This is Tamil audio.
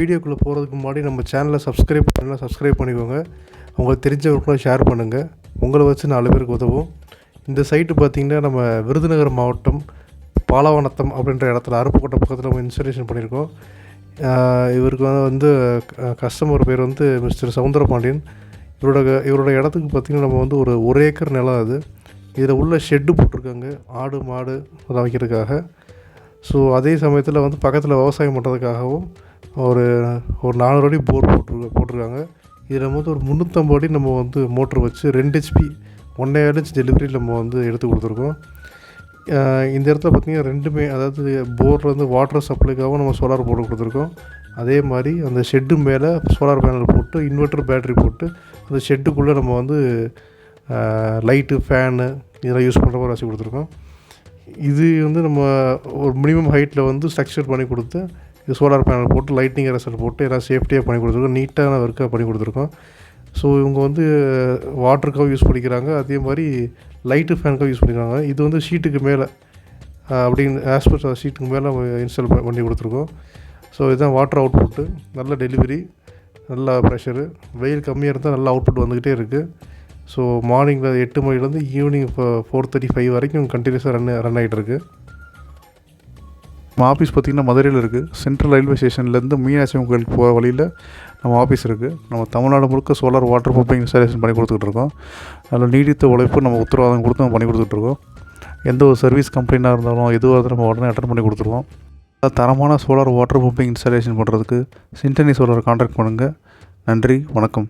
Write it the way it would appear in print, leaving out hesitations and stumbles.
வீடியோக்குள்ளே போகிறதுக்கு முன்னாடி நம்ம சேனலை சப்ஸ்கிரைப் பண்ணலாம், சப்ஸ்கிரைப் பண்ணிக்கோங்க. உங்களுக்கு தெரிஞ்சவங்களுக்குலாம் ஷேர் பண்ணுங்கள். உங்களை வச்சு 4 பேருக்கு உதவும். இந்த சைட்டு பார்த்திங்கன்னா நம்ம விருதுநகர் மாவட்டம் பாலவனத்தம் அப்படின்ற இடத்துல அருப்புக்கோட்டை பக்கத்தில் நம்ம இன்ஸ்டாலேஷன் பண்ணியிருக்கோம். இவருக்கு வந்து கஸ்டமர் பேர் வந்து மிஸ்டர் சவுந்தரபாண்டியன். இவரோட இடத்துக்கு பார்த்திங்கன்னா நம்ம வந்து ஒரு ஏக்கர் நிலம். அது இதில் உள்ள ஷெட்டு போட்டிருக்காங்க ஆடு மாடு வைக்கிறதுக்காக. ஸோ அதே சமயத்தில் வந்து பக்கத்தில் விவசாயம் பண்ணுறதுக்காகவும் ஒரு 400 அடி போர் போட்டிருக்காங்க. இதில் வந்து ஒரு 350 அடி நம்ம வந்து மோட்ரு வச்சு 2 HP 1.5 inch டெலிவரி நம்ம வந்து எடுத்து கொடுத்துருக்கோம். இந்த இடத்துல பார்த்திங்கன்னா ரெண்டுமே, அதாவது போரில் வந்து வாட்டர் சப்ளைக்காகவும் நம்ம சோலார் போட்டு கொடுத்துருக்கோம். அதே மாதிரி அந்த ஷெட்டு மேலே சோலார் பேனல் போட்டு இன்வெர்ட்டர் பேட்ரி போட்டு அந்த ஷெட்டுக்குள்ளே நம்ம வந்து லைட்டு ஃபேனு இதெல்லாம் யூஸ் பண்ணுற மாதிரி வச்சு கொடுத்துருக்கோம். இது வந்து நம்ம ஒரு மினிமம் ஹைட்டில் வந்து ஸ்ட்ரக்சர் பண்ணி கொடுத்து இது சோலார் பேனல் போட்டு லைட்டிங் அரசல் போட்டு எல்லாம் சேஃப்டியாக பண்ணி கொடுத்துருக்கோம். நீட்டான ஒர்க்காக பண்ணி கொடுத்துருக்கோம். ஸோ இவங்க வந்து வாட்டருக்காக யூஸ் பண்ணிக்கிறாங்க, அதே மாதிரி லைட்டு ஃபேனுக்காக யூஸ் பண்ணிக்கிறாங்க. இது வந்து ஷீட்டுக்கு மேலே அப்படின்னு ஆஸ்பெக்ட் ஷீட்டுக்கு மேலே இன்ஸ்டால் பண்ணி கொடுத்துருக்கோம். ஸோ இதுதான் வாட்டர் அவுட்புட்டு. நல்ல டெலிவரி, நல்ல ப்ரெஷரு. வெயில் கம்மியாக இருந்தால் நல்ல அவுட்புட் வந்துக்கிட்டே இருக்குது. ஸோ மார்னிங்கில் 8 மணிலேருந்து ஈவினிங் 4:35 வரைக்கும் கண்டினியூஸாக ரன் ஆகிட்டுருக்கு. நம்ம ஆஃபீஸ் பார்த்திங்கன்னா மதுரையில் இருக்குது. சென்ட்ரல் ரயில்வே ஸ்டேஷன்லேருந்து மீனாட்சி அம்மன் கோயிலுக்கு போகிற வழியில் நம்ம ஆஃபீஸ் இருக்குது. நம்ம தமிழ்நாடு முழுக்க சோலார் வாட்டர் பம்பிங் இன்ஸ்டாலேஷன் பண்ணி கொடுத்துட்ருக்கோம். அதில் நீடித்த உழைப்பு நம்ம உத்தரவாதம் கொடுத்து நம்ம பண்ணி கொடுத்துட்ருக்கோம். எந்த ஒரு சர்வீஸ் கம்ப்ளைண்ட்டாக இருந்தாலும் எதுவாக நம்ம உடனே அட்டன் பண்ணி கொடுத்துருவோம். தரமான சோலார் வாட்டர் பம்பிங் இன்ஸ்டாலேஷன் பண்ணுறதுக்கு சிண்டனி சோலார் கான்டாக்ட் பண்ணுங்கள். நன்றி, வணக்கம்.